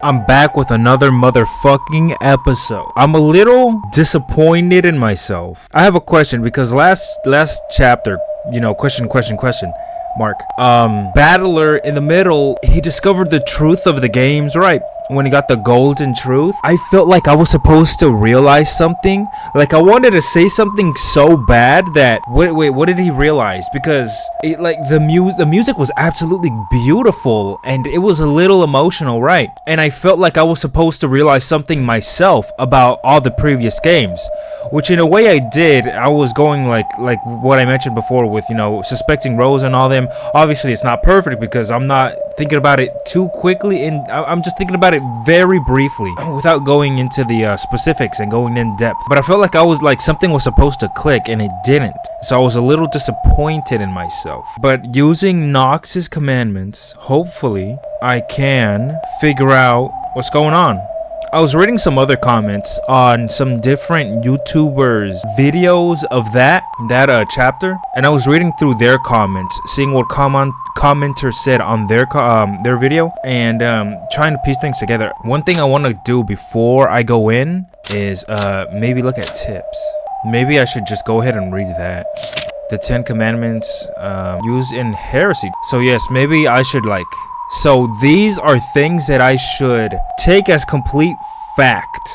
I'm back with another motherfucking episode. I'm a little disappointed in myself. I have a question because last chapter, question mark. Battler in the middle, he discovered the truth of the games, right? When he got the golden truth, I felt like I was supposed to realize something. Like I wanted to say something so bad that wait, what did he realize? Because the music was absolutely beautiful and it was a little emotional, right? And I felt like I was supposed to realize something myself about all the previous games, which in a way I did. I was going like what I mentioned before with suspecting Rose and all them. Obviously it's not perfect because I'm not thinking about it too quickly, and I'm just thinking about it very briefly without going into the specifics and going in depth. But I felt like I was like something was supposed to click and it didn't, so I was a little disappointed in myself. But using Nox's commandments, hopefully I can figure out what's going on. I was reading some other comments on some different YouTubers videos of that chapter, and I was reading through their comments, seeing what commenters said on their video, and trying to piece things together. One thing I want to do before I go in is maybe look at tips. Maybe I should just go ahead and read that. The 10 Commandments used in heresy. So yes, maybe I should So these are things that I should take as complete fact,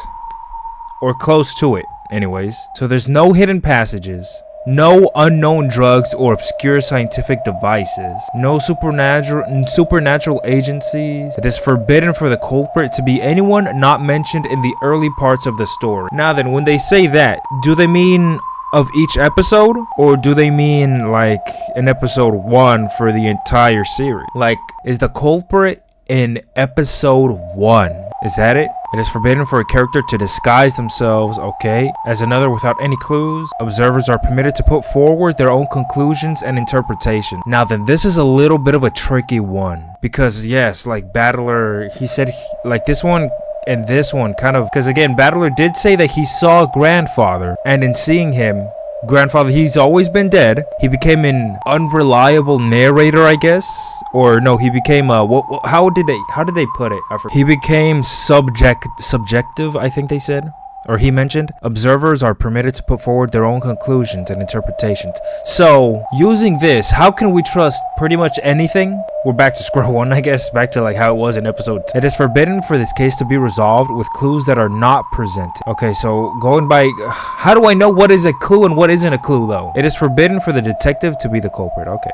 or close to it anyways. So there's no hidden passages, no unknown drugs or obscure scientific devices, no supernatural agencies. It is forbidden for the culprit to be anyone not mentioned in the early parts of the story. Now then, when they say that, do they mean of each episode, or do they mean like in episode 1 for the entire series? Like, is the culprit in episode 1? Is that it? It is forbidden for a character to disguise themselves, okay, as another without any clues. Observers are permitted to put forward their own conclusions and interpretation. Now then, this is a little bit of a tricky one, because yes, like Battler, he said like this one and this one kind of, because again, Battler did say that he saw Grandfather, and in seeing him, Grandfather, he's always been dead. He became an unreliable narrator, I guess, or no, he became how did they put it? He became subjective, I think they said, or he mentioned. Observers are permitted to put forward their own conclusions and interpretations. So using this, how can we trust pretty much anything? We're back to square one, I guess, back to like how it was in episode. It is forbidden for this case to be resolved with clues that are not presented. Okay, so going by, how do I know what is a clue and what isn't a clue though? It is forbidden for the detective to be the culprit. Okay.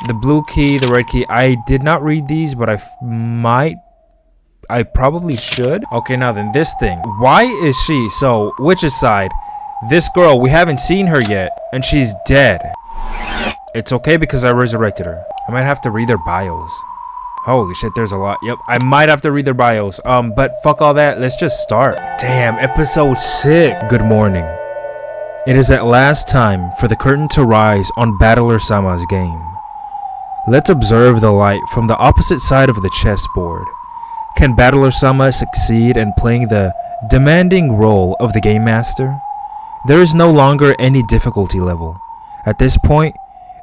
The blue key, the red key. I did not read these, but I probably should. Okay, now then, this thing. Why is she, so witch's side, this girl, we haven't seen her yet, and she's dead. It's okay because I resurrected her. I might have to read their bios. Holy shit, there's a lot. Yep, I might have to read their bios. But fuck all that, let's just start. Damn, episode 6. Good morning. It is at last time for the curtain to rise on Battler Sama's game. Let's observe the light from the opposite side of the chessboard. Can Battler Sama succeed in playing the demanding role of the game master? There is no longer any difficulty level. At this point,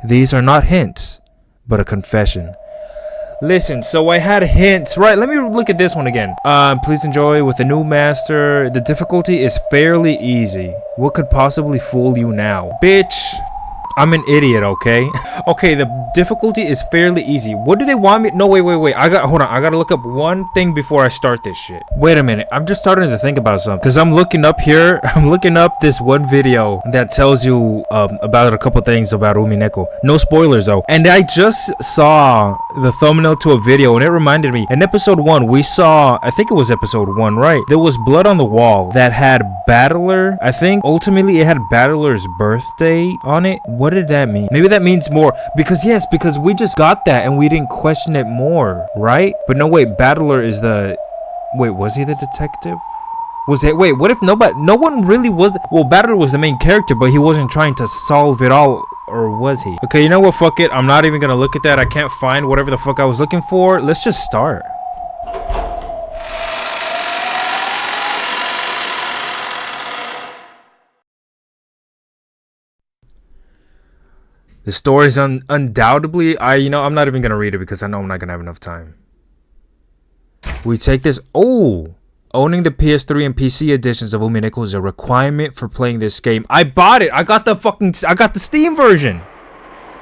these are not hints, but a confession. Listen, so I had hints, right? Let me look at this one again. Please enjoy with the new master. The difficulty is fairly easy. What could possibly fool you now? Bitch, I'm an idiot, okay? Okay, the difficulty is fairly easy. What do they want me? No, wait. Hold on. I gotta look up one thing before I start this shit. Wait a minute. I'm just starting to think about something. Because I'm looking up here. I'm looking up this one video that tells you about a couple things about UMINEKO. No spoilers, though. And I just saw the thumbnail to a video, and it reminded me. In episode 1, we saw, I think it was episode 1, right? There was blood on the wall that had Battler. I think ultimately it had Battler's birthday on it. What did that mean? Maybe that means more, because we just got that and we didn't question it more, right? But no, wait, Battler is the, wait, was he the detective? Was it, wait, what if no one really was, well, Battler was the main character, but he wasn't trying to solve it all, or was he? Okay, you know what, fuck it, I'm not even gonna look at that. I can't find whatever the fuck I was looking for. Let's just start. The story is undoubtedly, I'm not even gonna read it because I know I'm not gonna have enough time. We take this. Oh, owning the PS3 and PC editions of UMINEKO is a requirement for playing this game. I bought it. I got the Steam version.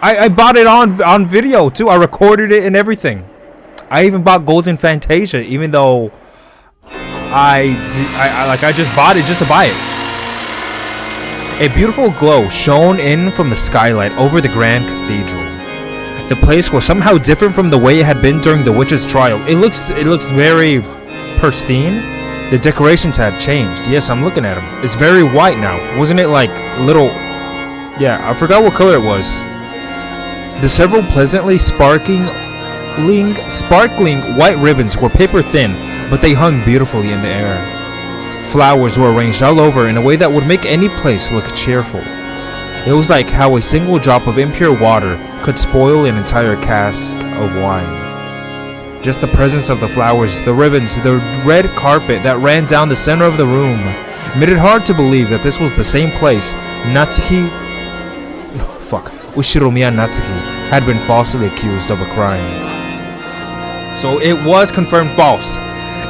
I bought it on video too. I recorded it and everything. I even bought Golden Fantasia, even though I just bought it just to buy it. A beautiful glow shone in from the skylight over the grand cathedral. The place was somehow different from the way it had been during the witch's trial. It looks very pristine. The decorations had changed. Yes, I'm looking at them. It's very white now. Wasn't it like little... Yeah, I forgot what color it was. The several pleasantly sparkling white ribbons were paper thin, but they hung beautifully in the air. Flowers were arranged all over in a way that would make any place look cheerful. It was like how a single drop of impure water could spoil an entire cask of wine. Just the presence of the flowers, the ribbons, the red carpet that ran down the center of the room made it hard to believe that this was the same place Ushiromiya Natsuki had been falsely accused of a crime. So it was confirmed false.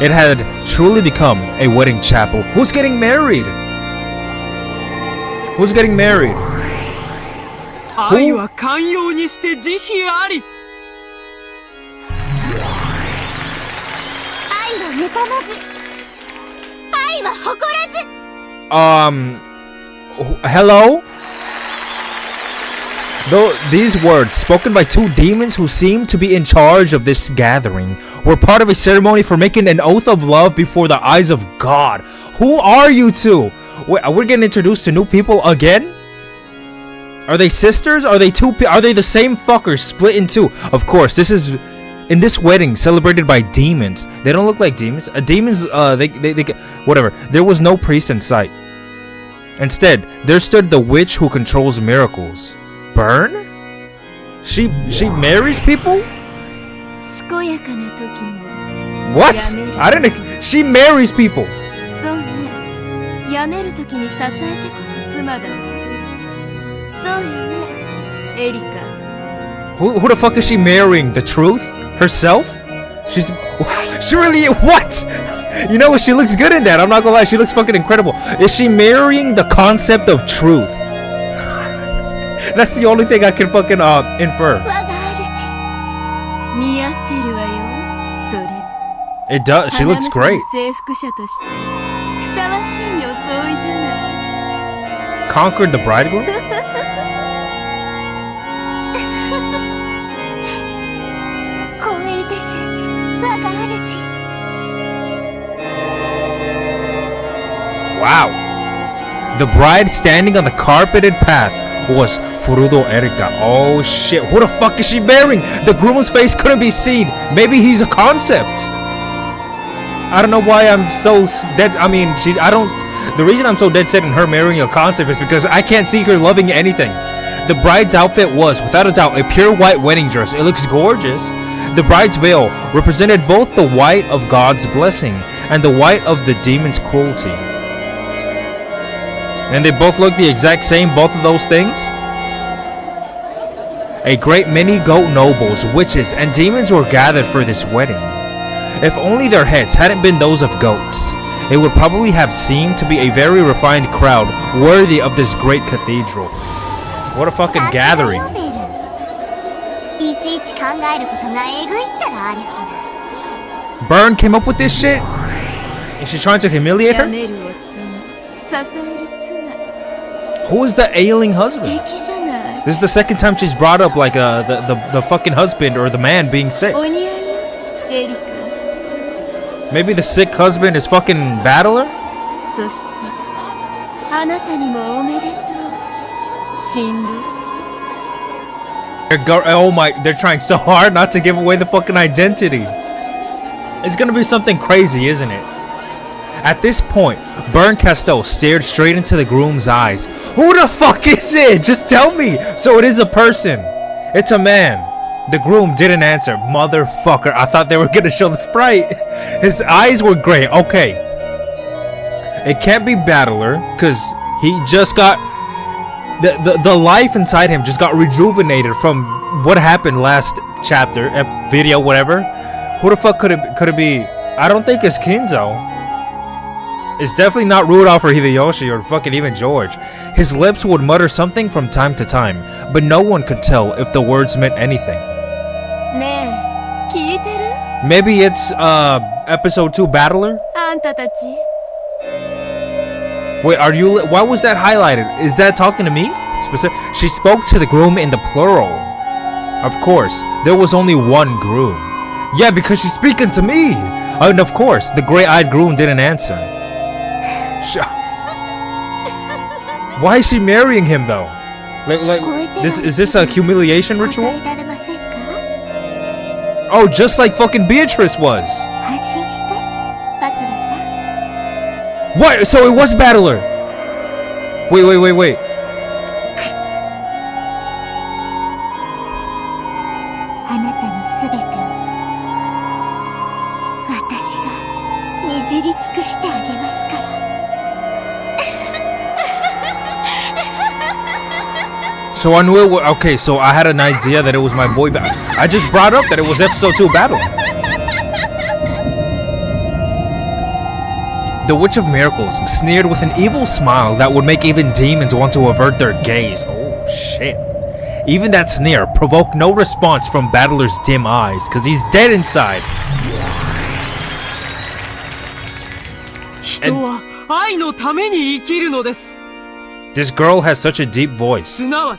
It had truly become a wedding chapel. Who's getting married? Who's getting married? Who? Hello? Though these words, spoken by two demons who seemed to be in charge of this gathering, were part of a ceremony for making an oath of love before the eyes of God. Who are you two? We're getting introduced to new people again? Are they sisters? Are they the same fuckers split in two? Of course, this is in this wedding celebrated by demons. They don't look like demons. Demons, they whatever. There was no priest in sight. Instead, there stood the witch who controls miracles. Burn? She marries people? What? I didn't. She marries people. Who the fuck is she marrying? The truth? Herself? She really, what? You know what? She looks good in that. I'm not gonna lie. She looks fucking incredible. Is she marrying the concept of truth? That's the only thing I can fucking infer. It does. She looks great. Conquered the bridegroom? Wow. The bride standing on the carpeted path was Furudo Erika. Oh shit. Who the fuck is she marrying? The groom's face couldn't be seen. Maybe he's a concept. I don't know why I'm so dead. I mean, the reason I'm so dead set in her marrying a concept is because I can't see her loving anything. The bride's outfit was, without a doubt, a pure white wedding dress. It looks gorgeous. The bride's veil represented both the white of God's blessing and the white of the demon's cruelty. And they both look the exact same, both of those things. A great many goat nobles, witches, and demons were gathered for this wedding. If only their heads hadn't been those of goats, it would probably have seemed to be a very refined crowd worthy of this great cathedral. What a fucking gathering. Byrne came up with this shit? Is she trying to humiliate her? Who is the ailing husband? This is the second time she's brought up like the fucking husband or the man being sick. Maybe the sick husband is fucking battler? Oh my, they're trying so hard not to give away the fucking identity. It's gonna be something crazy, isn't it? At this point, Byrne Castell stared straight into the groom's eyes. Who the fuck is it? Just tell me. So it is a person. It's a man. The groom didn't answer. Motherfucker. I thought they were gonna show the sprite. His eyes were gray. Okay. It can't be Battler, because he just got... The life inside him just got rejuvenated from what happened last chapter, video, whatever. Who the fuck could it be? I don't think it's Kinzo. It's definitely not Rudolph or Hideyoshi or fucking even George. His lips would mutter something from time to time, but no one could tell if the words meant anything. Maybe it's episode 2 Battler? Wait, are you why was that highlighted? Is that talking to me? She spoke to the groom in the plural. Of course, there was only one groom. Yeah, because she's speaking to me. And of course, the gray-eyed groom didn't answer. Why is she marrying him though? Like this is this a humiliation ritual? Oh, just like fucking Beatrice was. What? So it was Battler. Wait. So I knew it was, okay, so I had an idea that it was my boy, but I just brought up that it was episode 2 Battle. The Witch of Miracles sneered with an evil smile that would make even demons want to avert their gaze. Oh shit. Even that sneer provoked no response from Battler's dim eyes, cause he's dead inside. This girl has such a deep voice. Oh,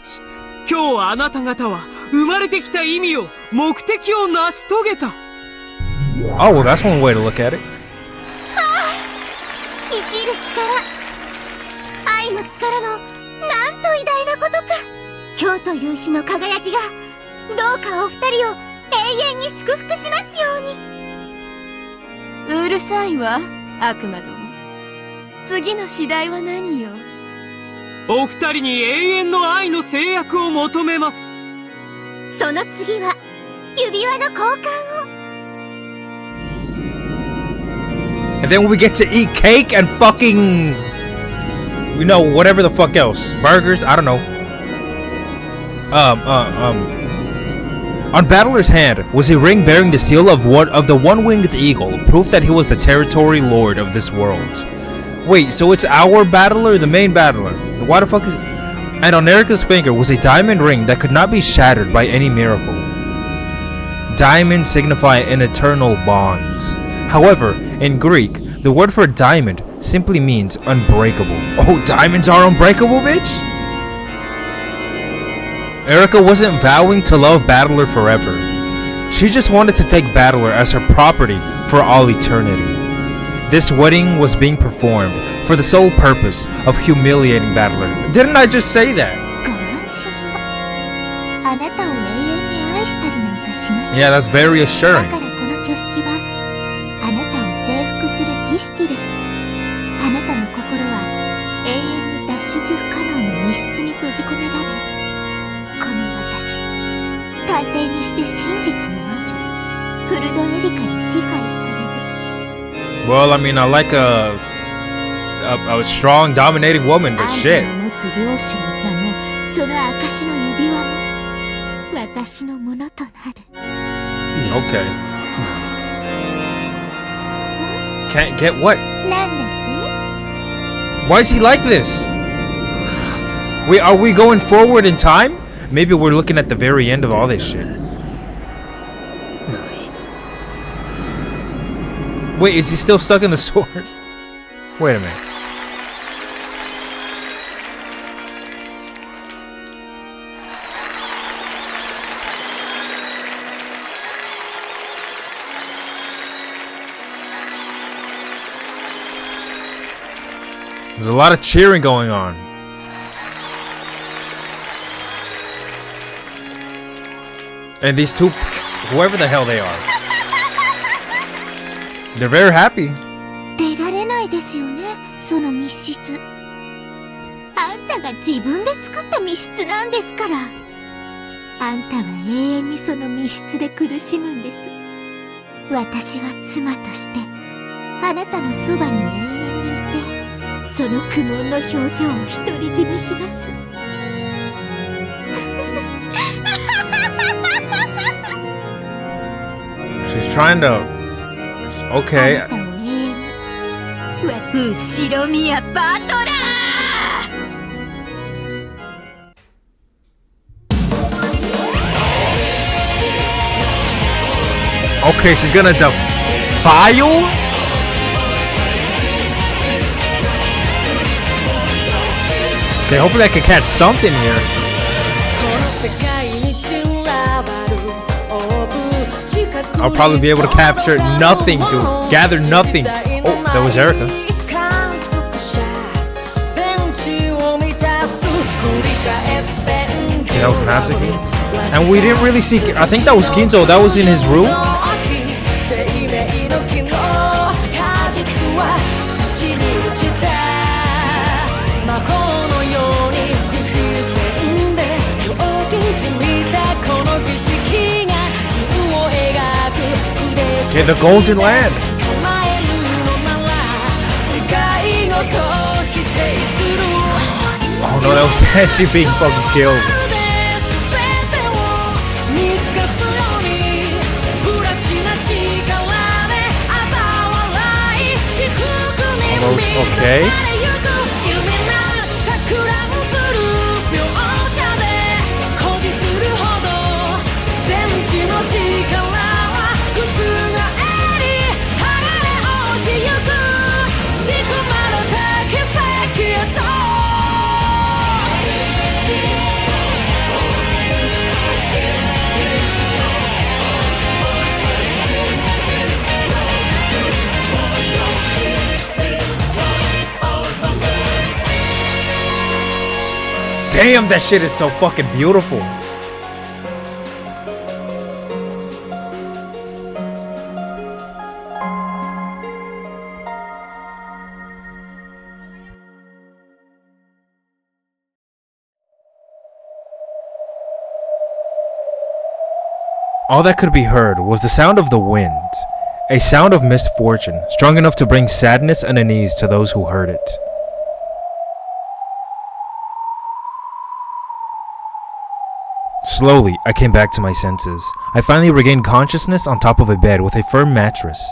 well, that's one way to look at it. And then we get to eat cake and fucking, you know, whatever the fuck else, burgers. I don't know. On Battler's hand was a ring bearing the seal of the one-winged eagle, proof that he was the territory lord of this world. Wait, so it's our Battler, the main Battler? Why the fuck is? And on Erika's finger was a diamond ring that could not be shattered by any miracle. Diamonds signify an eternal bond. However, in Greek, the word for diamond simply means unbreakable. Oh, diamonds are unbreakable, bitch? Erika wasn't vowing to love Battler forever. She just wanted to take Battler as her property for all eternity. This wedding was being performed for the sole purpose of humiliating Battler. Didn't I just say that? Yeah, that's very assuring. Well, I mean, I like a strong, dominating woman, but shit. Okay. Can't get what? Why is he like this? Wait, are we going forward in time? Maybe we're looking at the very end of all this shit. Wait, is he still stuck in the sword? Wait a minute. There's a lot of cheering going on. And these two, whoever the hell they are, they're very happy. She's trying to Okay. Okay, she's gonna defile? Okay, hopefully I can catch something here. I'll probably be able to capture nothing, dude. Gather nothing. Oh, that was Erika. Yeah, that was Natsuki. And we didn't really see... I think that was Kinzo. That was in his room. Okay, the Golden Land. Oh no, that was actually being fucking killed. Almost okay. Damn, that shit is so fucking beautiful. All that could be heard was the sound of the wind, a sound of misfortune, strong enough to bring sadness and unease to those who heard it. Slowly, I came back to my senses. I finally regained consciousness on top of a bed with a firm mattress.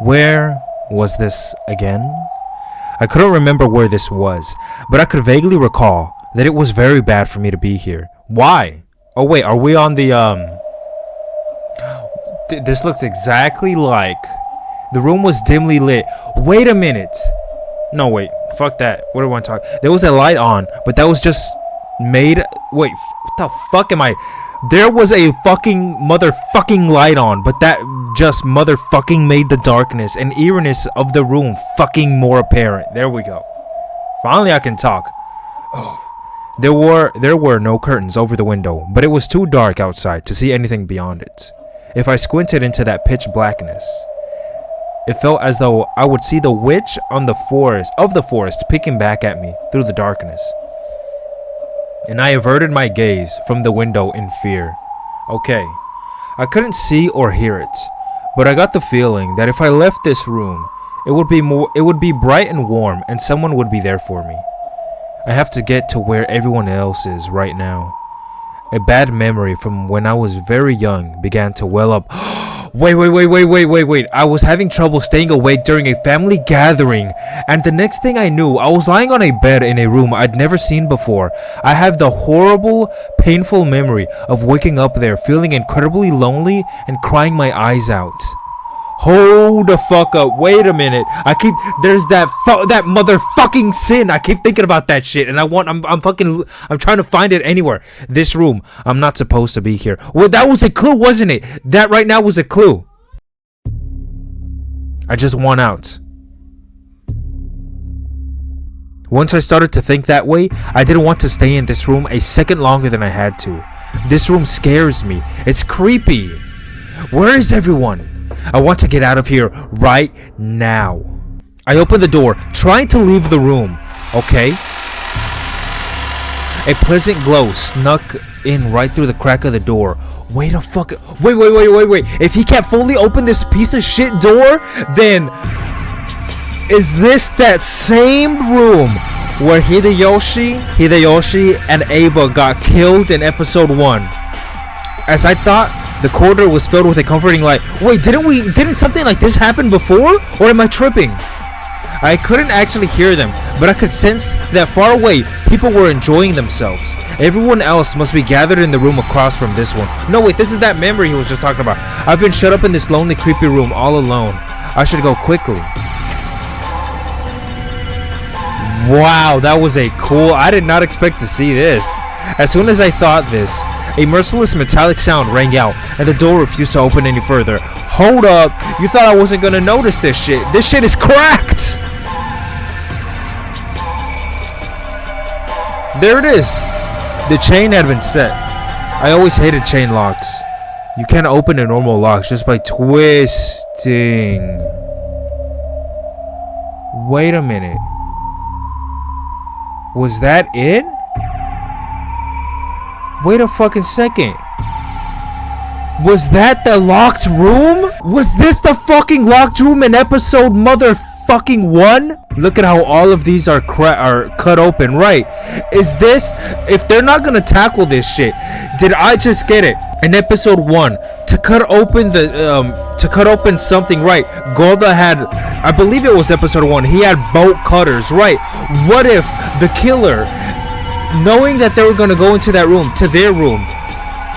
Where was this again? I couldn't remember where this was, but I could vaguely recall that it was very bad for me to be here. Why? Oh wait, are we on the This looks exactly like... The room was dimly lit. Wait a minute. No, wait. Fuck that. What do I want to talk? There was a light on, but that was just made... Wait, what the fuck am I... There was a fucking motherfucking light on, but that just motherfucking made the darkness and eeriness of the room fucking more apparent. There we go. Finally I can talk. Oh. There were no curtains over the window, but it was too dark outside to see anything beyond it. If I squinted into that pitch blackness, it felt as though I would see the witch on the forest peeking back at me through the darkness. And I averted my gaze from the window in fear. Okay, I couldn't see or hear it, but I got the feeling that if I left this room, it would be bright and warm and someone would be there for me. I have to get to where everyone else is right now. A bad memory from when I was very young began to well up. Wait. I was having trouble staying awake during a family gathering, and the next thing I knew, I was lying on a bed in a room I'd never seen before. I have the horrible, painful memory of waking up there, feeling incredibly lonely and crying my eyes out. Hold the fuck up. Wait a minute. There's that motherfucking sin. I keep thinking about that shit, and I'm trying to find it anywhere. This room. I'm not supposed to be here. Well, that was a clue, wasn't it? That right now was a clue. I just want out. Once I started to think that way, I didn't want to stay in this room a second longer than I had to. This room scares me. It's creepy. Where is everyone? I want to get out of here right now. I opened the door, trying to leave the room. Okay. A pleasant glow snuck in right through the crack of the door. Wait. If he can't fully open this piece of shit door, then is this that same room where Hideyoshi and Ava got killed in episode 1? As I thought, The corridor was filled with a comforting light. Wait, didn't something like this happen before? Or am I tripping? I couldn't actually hear them, but I could sense that far away, people were enjoying themselves. Everyone else must be gathered in the room across from this one. No, wait, this is that memory he was just talking about. I've been shut up in this lonely, creepy room all alone. I should go quickly. Wow, that was a cool... I did not expect to see this. As soon as I thought this, a merciless metallic sound rang out, and the door refused to open any further. Hold up, you thought I wasn't gonna notice this shit. This shit is cracked! There it is. The chain had been set. I always hated chain locks. You can't open a normal lock just by twisting. Wait a minute. Was that it? Wait a fucking second. Was that the locked room? Was this the fucking locked room in episode motherfucking 1? Look at how all of these are cut open, right? Is this... If they're not gonna tackle this shit, did I just get it? In episode 1, to cut open the... to cut open something, right? Golda had... I believe it was episode 1. He had bolt cutters, right? What if the killer, knowing that they were gonna go into that room, to their room,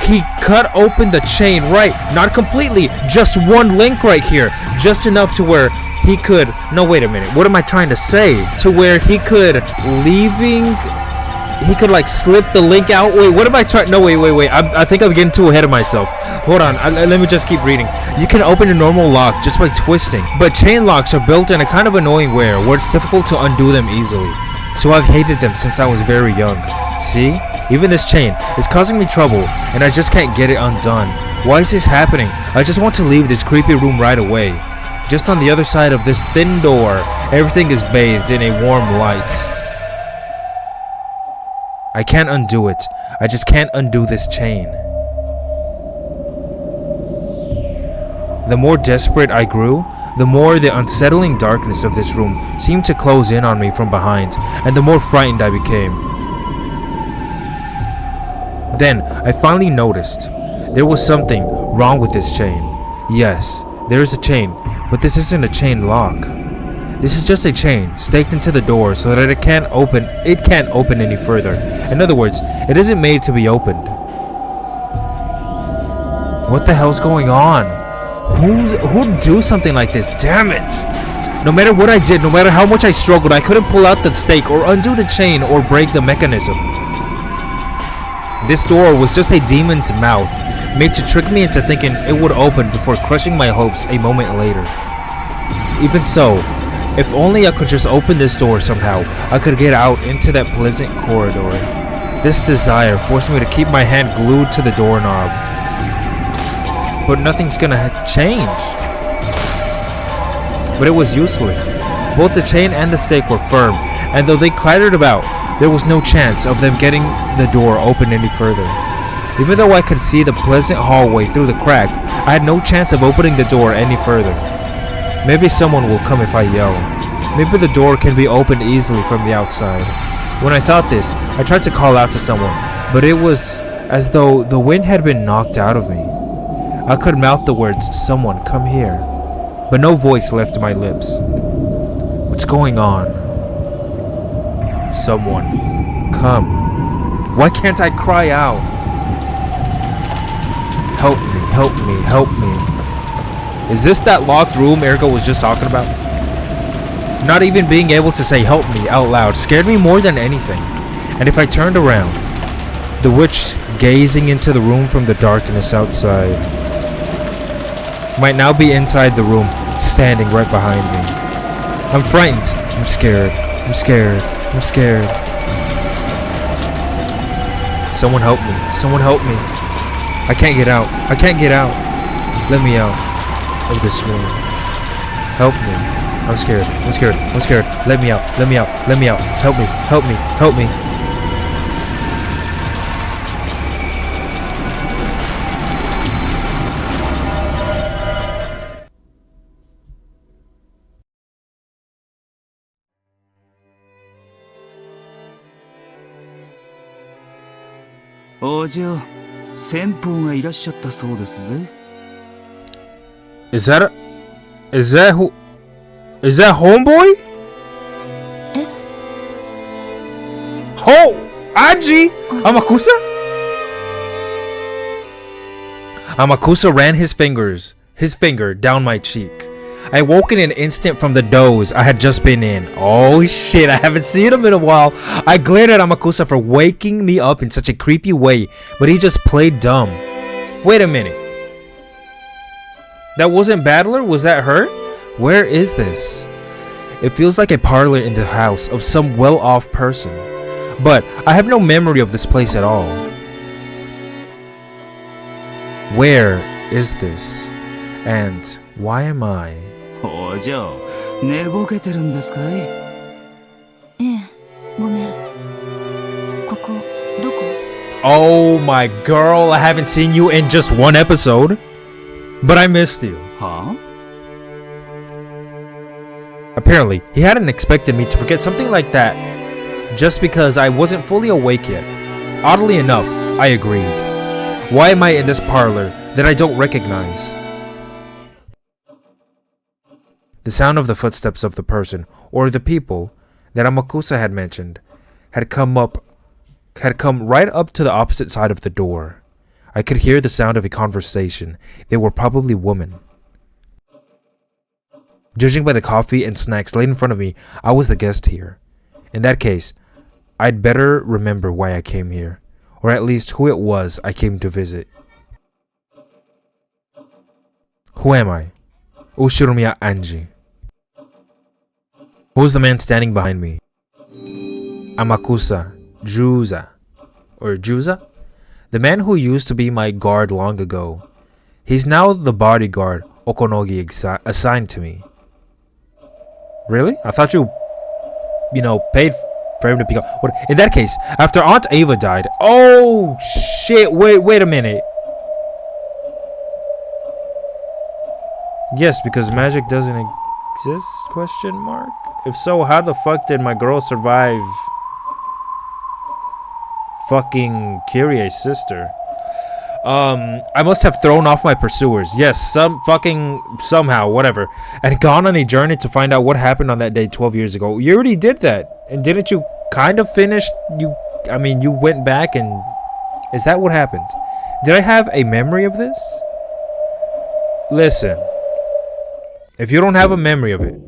he cut open the chain, right? Not completely, just one link right here, just enough to where he could... No, wait a minute. What am I trying to say? To where he could he could like slip the link out. Wait, what am I trying? No, wait. I think I'm getting too ahead of myself. Hold on. Let me just keep reading. You can open a normal lock just by twisting, but chain locks are built in a kind of annoying way where it's difficult to undo them easily. So I've hated them since I was very young. See? Even this chain is causing me trouble, and I just can't get it undone. Why is this happening? I just want to leave this creepy room right away. Just on the other side of this thin door, everything is bathed in a warm light. I can't undo it. I just can't undo this chain. The more desperate I grew, the more the unsettling darkness of this room seemed to close in on me from behind, and the more frightened I became. Then, I finally noticed there was something wrong with this chain. Yes, there is a chain, but this isn't a chain lock. This is just a chain staked into the door so that it can't open any further. In other words, it isn't made to be opened. What the hell's going on? Who'd do something like this? Damn it! No matter what I did, no matter how much I struggled, I couldn't pull out the stake or undo the chain or break the mechanism. This door was just a demon's mouth, made to trick me into thinking it would open before crushing my hopes a moment later. Even so, if only I could just open this door somehow, I could get out into that pleasant corridor. This desire forced me to keep my hand glued to the doorknob. But nothing's gonna change. But it was useless. Both the chain and the stake were firm, and though they clattered about, there was no chance of them getting the door open any further. Even though I could see the pleasant hallway through the crack, I had no chance of opening the door any further. Maybe someone will come if I yell. Maybe the door can be opened easily from the outside. When I thought this, I tried to call out to someone, but it was as though the wind had been knocked out of me. I could mouth the words, "Someone, come here," but no voice left my lips. What's going on? Someone, come. Why can't I cry out? Help me, help me, help me. Is this that locked room Erika was just talking about? Not even being able to say help me out loud scared me more than anything. And if I turned around, the witch gazing into the room from the darkness outside might now be inside the room, standing right behind me. I'm frightened. I'm scared. I'm scared. I'm scared. Someone help me. Someone help me. I can't get out. I can't get out. Let me out of this room. Help me. I'm scared. I'm scared. I'm scared. Let me out. Let me out. Let me out. Help me. Help me. Help me. 오죠. 先方がいらっしゃったそうですぜ。Is that homeboy? Oh, Aji! Amakusa? Amakusa ran his finger down my cheek. I woke in an instant from the doze I had just been in. Oh shit, I haven't seen him in a while. I glared at Amakusa for waking me up in such a creepy way, but he just played dumb. Wait a minute. That wasn't Battler? Was that her? Where is this? It feels like a parlor in the house of some well-off person. But I have no memory of this place at all. Where is this? And why am I? お嬢、寝ぼけてるんですかい？ごめん。ここ、どこ？ Oh my girl, I haven't seen you in just one episode. But I missed you. Huh? Apparently, he hadn't expected me to forget something like that just because I wasn't fully awake yet. Oddly enough, I agreed. Why am I in this parlor that I don't recognize? The sound of the footsteps of the person or the people that Amakusa had mentioned had come right up to the opposite side of the door. I could hear the sound of a conversation. They were probably women. Judging by the coffee and snacks laid in front of me, I was the guest here. In that case, I'd better remember why I came here, or at least who it was I came to visit. Who am I? Ushiromiya Anji. Who's the man standing behind me? Amakusa Juza. Or Juza? The man who used to be my guard long ago. He's now the bodyguard Okonogi assigned to me. Really? I thought you paid for him to be... What? In that case, after Aunt Ava died... Oh, shit. Wait a minute. Yes, because magic doesn't exist? Question mark? If so, how the fuck did my girl survive fucking Kyrie's sister? I must have thrown off my pursuers. Yes, somehow, whatever. And gone on a journey to find out what happened on that day 12 years ago. You already did that. And didn't you kind of finish? You went back and... Is that what happened? Did I have a memory of this? Listen. If you don't have a memory of it,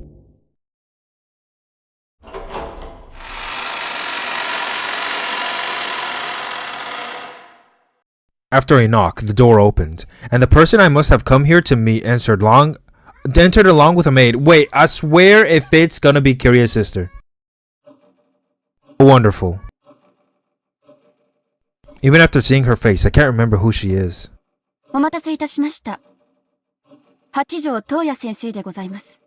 after a knock, the door opened, and the person I must have come here to meet entered along with a maid. Wait, I swear if it's gonna be Kyrie's sister. Wonderful. Even after seeing her face, I can't remember who she is. お待たせいたしました。八条東也先生でございます。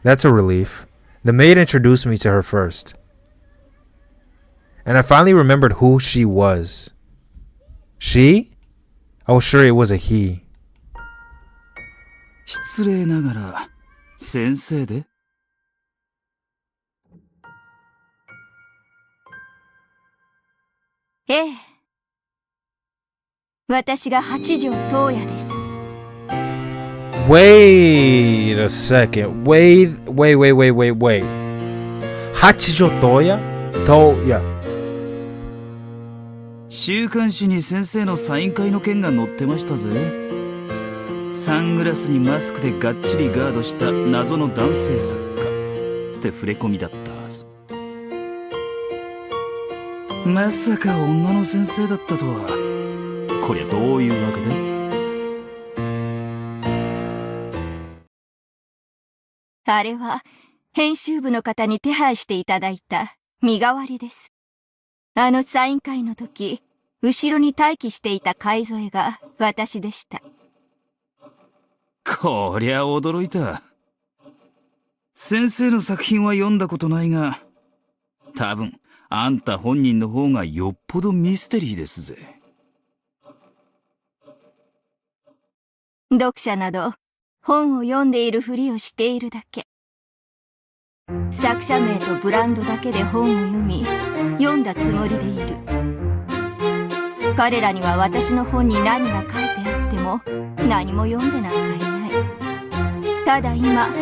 That's a relief. The maid introduced me to her first. And I finally remembered who she was. She? I was sure it was a he. 失礼ながら、先生で？ええ。私が八条東也です。 Wait a second. Wait. 八条東也？東也。週刊誌に先生のサイン会の件が載ってましたぜ。サングラスにマスクでがっちりガードした謎の男性作家って触れ込みだったはず。まさか女の先生だったとは。こりゃどういうわけだ？あれは編集部の方に手配していただいた身代わりです。あのサイン会の時、後ろに待機していた海添が私でした。こりゃ驚いた。先生の作品は読んだことないが、多分あんた本人の方がよっぽどミステリーですぜ。読者など本を読んでいるふりをしているだけ。作者名とブランドだけで本を読み、読んだつもりでいる。彼らには私の本に何が書いてあっても何も読んでなんかいない。ただ今流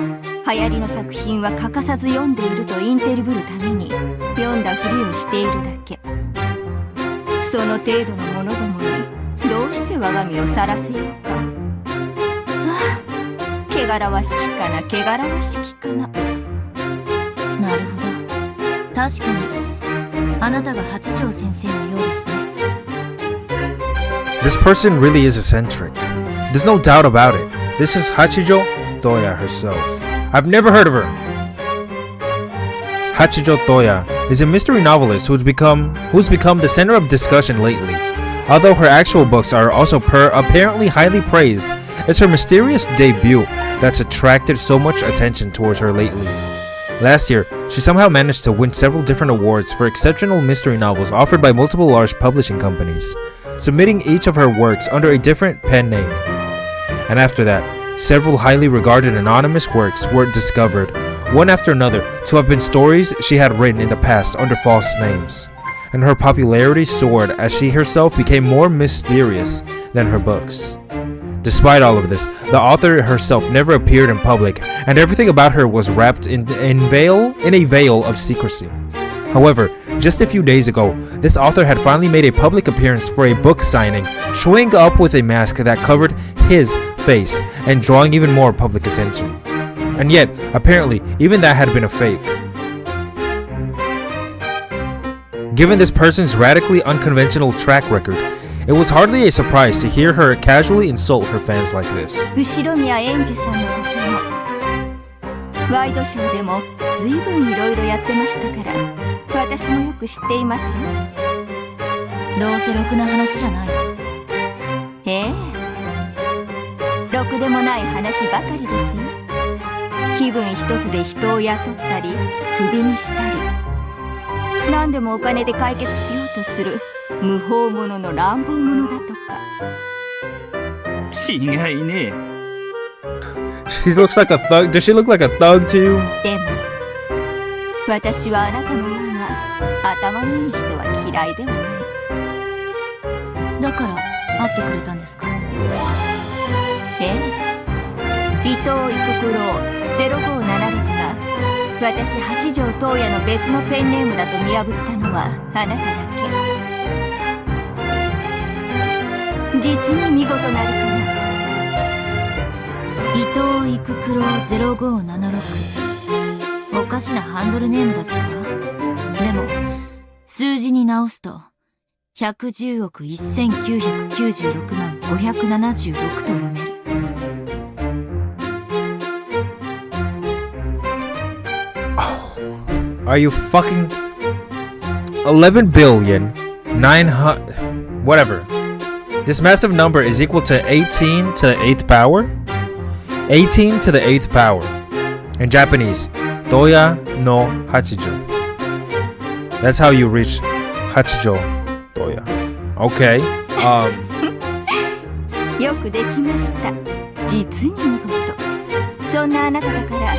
行りの作品は欠かさず読んでいるとインテリぶるために読んだふりをしているだけ。その程度の者どもにどうして我が身をさらせようか。ああ、汚らわしきかな、汚らわしきかな。なるほど。確かにあなたが八条先生のようですね。This person really is eccentric. There's no doubt about it. This is Hachijo Toya herself. I've never heard of her. Hachijo Toya is a mystery novelist who's become the center of discussion lately. Although her actual books are also apparently highly praised, it's her mysterious debut that's attracted so much attention towards her lately. Last year, she somehow managed to win several different awards for exceptional mystery novels offered by multiple large publishing companies, submitting each of her works under a different pen name. And after that, several highly regarded anonymous works were discovered, one after another, to have been stories she had written in the past under false names. And her popularity soared as she herself became more mysterious than her books. Despite all of this, the author herself never appeared in public, and everything about her was wrapped in a veil of secrecy. However, just a few days ago, this author had finally made a public appearance for a book signing, showing up with a mask that covered his face and drawing even more public attention. And yet, apparently, even that had been a fake. Given this person's radically unconventional track record, it was hardly a surprise to hear her casually insult her fans like this. 後宮円治さんのこともワイドショーでも随分いろいろやってましたから、私もよく知っていますよ。どうせろくな話じゃない。ええ、ろくでもない話ばかりですよ。気分一つで人を雇ったりクビにしたり、何でもお金で解決しようとする無法者の乱暴者だとか。違いねえ。She looks like a thug. Does she look like a thug to you? でも私はあなたのような頭のいい人は嫌いではない。だから会ってくれたんですか？ええ、伊藤育九郎0576が私八条東也の別のペンネームだと見破ったのはあなただけ。実に見事なるかな。伊藤育九郎0576。おかしなハンドルネームだったわ。でも数字に直すと110億1996万576と読める。Are you fucking 11 billion 900 whatever? This massive number is equal to 18 to the 8th power? 18 to the 8th power. In Japanese, Toya no Hachijo. That's how you reach Hachijo Toya. Okay. よくできました。実に見事。そんなあなただから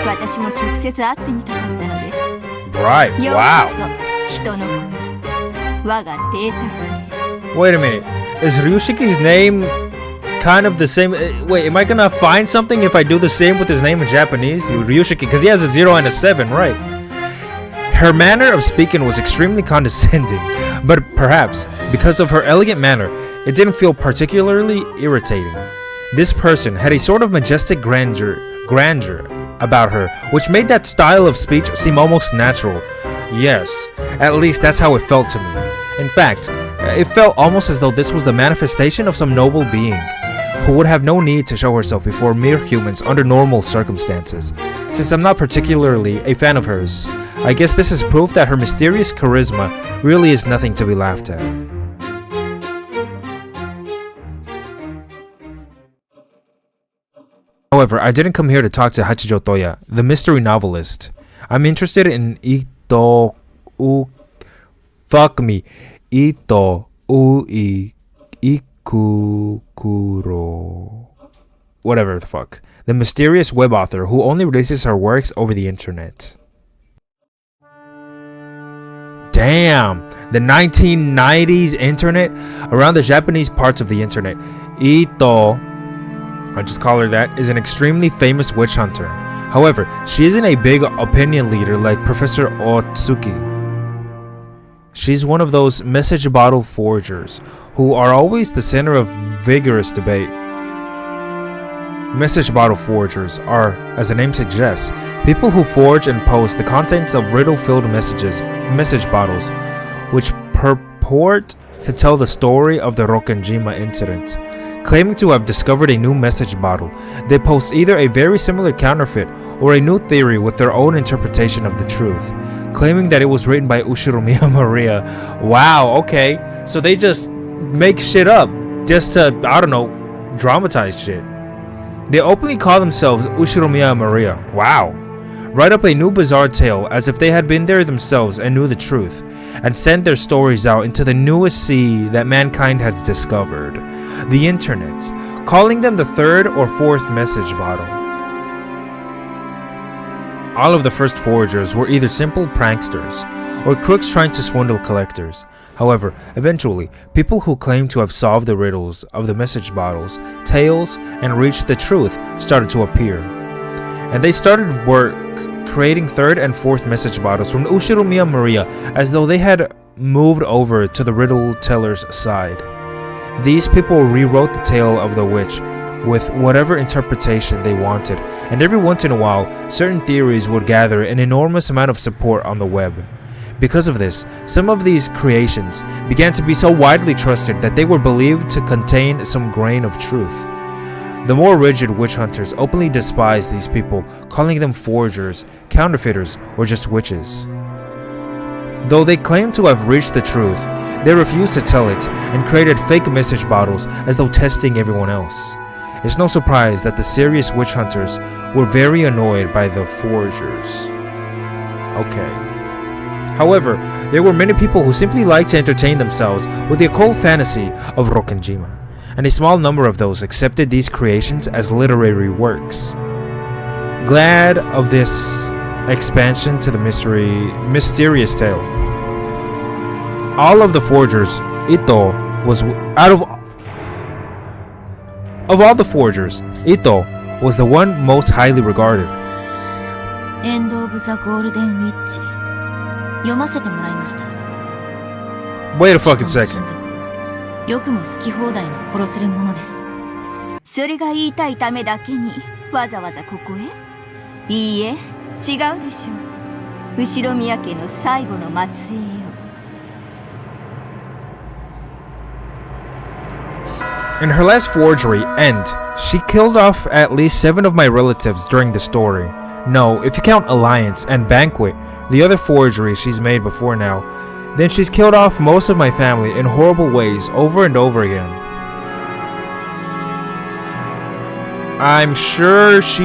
私も直接会ってみたかったのです。Right. Wow. 人の声、我が邸宅へ。 Wait a minute. Is Ryushiki's name kind of the same? Wait, am I gonna find something if I do the same with his name in Japanese? Ryushiki, because he has a 0 and a 7, right? Her manner of speaking was extremely condescending, but perhaps because of her elegant manner, it didn't feel particularly irritating. This person had a sort of majestic grandeur about her, which made that style of speech seem almost natural. Yes, at least that's how it felt to me. In fact, it felt almost as though this was the manifestation of some noble being, who would have no need to show herself before mere humans under normal circumstances. Since I'm not particularly a fan of hers, I guess this is proof that her mysterious charisma really is nothing to be laughed at. However, I didn't come here to talk to Hachijo Toya, the mystery novelist. I'm interested in Ito Ikukuro. Whatever the fuck. The mysterious web author who only releases her works over the internet. Damn. The 1990s internet. Around the Japanese parts of the internet, Ito, I just call her that, is an extremely famous witch hunter. However, she isn't a big opinion leader like Professor Otsuki. She's one of those message bottle forgers who are always the center of vigorous debate. Message bottle forgers are, as the name suggests, people who forge and post the contents of riddle-filled message bottles, which purport to tell the story of the Rokkenjima incident. Claiming to have discovered a new message bottle, they post either a very similar counterfeit or a new theory with their own interpretation of the truth, claiming that it was written by Ushiromiya Maria. Wow, okay. So they just make shit up just to, I don't know, dramatize shit. They openly call themselves Ushiromiya Maria. Wow. Write up a new bizarre tale as if they had been there themselves and knew the truth, and send their stories out into the newest sea that mankind has discovered, the internet, calling them the third or fourth message bottle. All of the first forgers were either simple pranksters or crooks trying to swindle collectors. However, eventually, people who claimed to have solved the riddles of the message bottles, tales, and reached the truth started to appear. And they started work creating third and fourth message bottles from Ushiromiya Maria as though they had moved over to the riddle teller's side. These people rewrote the tale of the witch with whatever interpretation they wanted, and every once in a while, certain theories would gather an enormous amount of support on the web. Because of this, some of these creations began to be so widely trusted that they were believed to contain some grain of truth. The more rigid witch hunters openly despised these people, calling them forgers, counterfeiters, or just witches. Though they claimed to have reached the truth, they refused to tell it and created fake message bottles as though testing everyone else. It's no surprise that the serious witch hunters were very annoyed by the forgers. Okay. However, there were many people who simply liked to entertain themselves with the occult fantasy of Rokkenjima, and a small number of those accepted these creations as literary works. Glad of this expansion to the mysterious tale. All of the forgers, Ito was of all the forgers, Ito was the one most highly regarded. End of the Golden Witch. 読ませてもらいました。 Wait a fucking second. よくも好き放題の殺せるものです。それが言いたいためだけにわざわざここへ？いいえ、違うでしょう。後ろ宮家の最後の末裔よ。In her last forgery, End, she killed off at least 7 of my relatives during the story. No, if you count Alliance and Banquet, the other forgeries she's made before now, then she's killed off most of my family in horrible ways over and over again. I'm sure she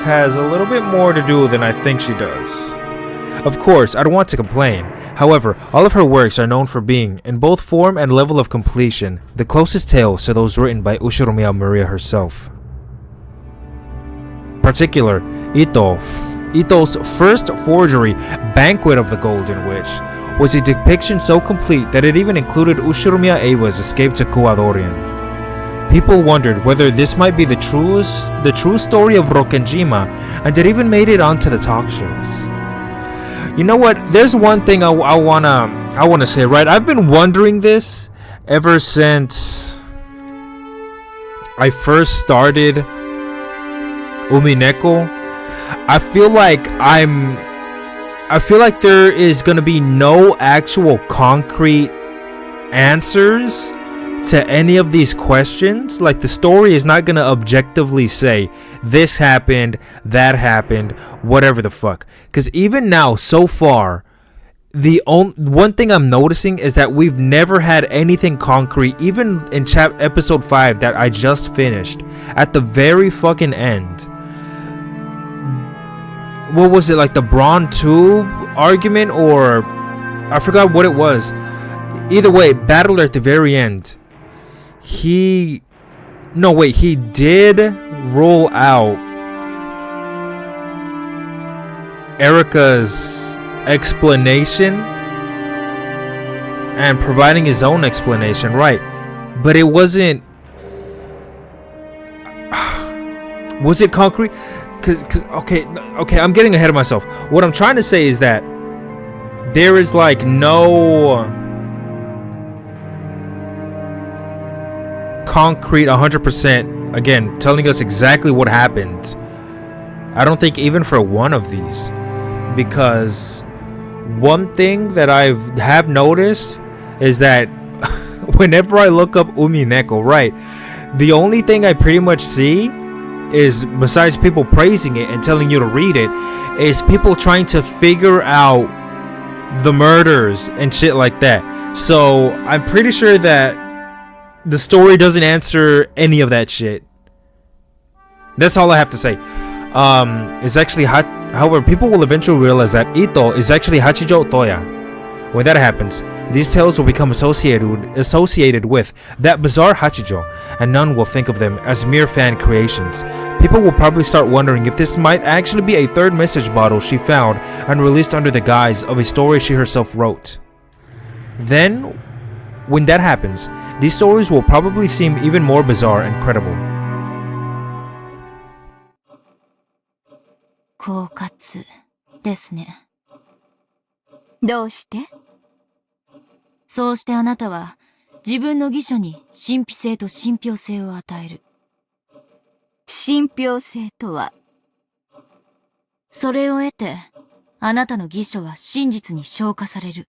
has a little bit more to do than I think she does. Of course, I don't want to complain. However, all of her works are known for being, in both form and level of completion, the closest tales to those written by Ushiromiya Maria herself. In particular, Ito's first forgery, Banquet of the Golden Witch, was a depiction so complete that it even included Ushiromiya Eiwa's escape to Kuadorian. People wondered whether this might be the true story of Rokkenjima, and it even made it onto the talk shows. You know what? There's one thing I wanna say, right? I've been wondering this ever since I first started UMINEKO. I feel like there is gonna be no actual concrete answers to any of these questions. Like, the story is not gonna objectively say this happened, that happened, whatever the fuck. Because even now, so far, the one thing I'm noticing is that we've never had anything concrete. Even in episode 5 that I just finished, at the very fucking end, what was it, like the Braun tube argument, or I forgot what it was. Either way, Battler at the very end, he did roll out Erika's explanation and providing his own explanation, right? But it wasn't. Was it concrete? Cause okay, I'm getting ahead of myself. What I'm trying to say is that there is like no concrete 100% again telling us exactly what happened. I don't think even for one of these, because one thing that I have noticed is that whenever I look up UMINEKO, right, the only thing I pretty much see is, besides people praising it and telling you to read it, is people trying to figure out the murders and shit like that. So I'm pretty sure that the story doesn't answer any of that shit. That's all I have to say. It's actually however, people will eventually realize that Ito is actually Hachijo Toya. When that happens, these tales will become associated with that bizarre Hachijo, and none will think of them as mere fan creations. People will probably start wondering if this might actually be a third message bottle she found and released under the guise of a story she herself wrote. Then, when that happens, these stories will probably seem even more bizarre and credible. 狡猾ですね。どうして？そうしてあなたは自分の偽書に神秘性と信憑性を与える。信憑性とは？それを得て、あなたの偽書は真実に昇華される。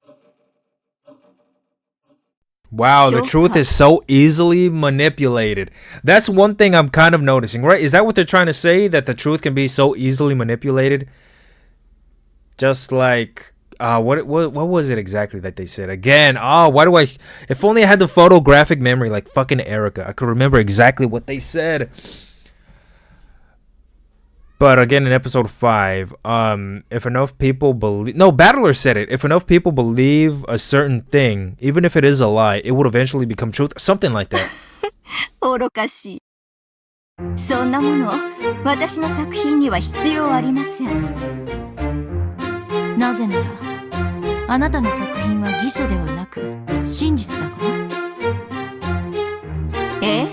Wow, the truth is so easily manipulated. That's one thing I'm kind of noticing, right? Is that what they're trying to say? That the truth can be so easily manipulated? Just like, what was it exactly that they said? Again, why do I... If only I had the photographic memory like fucking Erika. I could remember exactly what they said. But again, in episode 5, if enough people believe... No, Battler said it. If enough people believe a certain thing, even if it is a lie, it would eventually become truth. Something like that. 愚かしい。そんなもの、私の作品には必要ありません。なぜなら、あなたの作品は偽書ではなく、真実だから。ええ。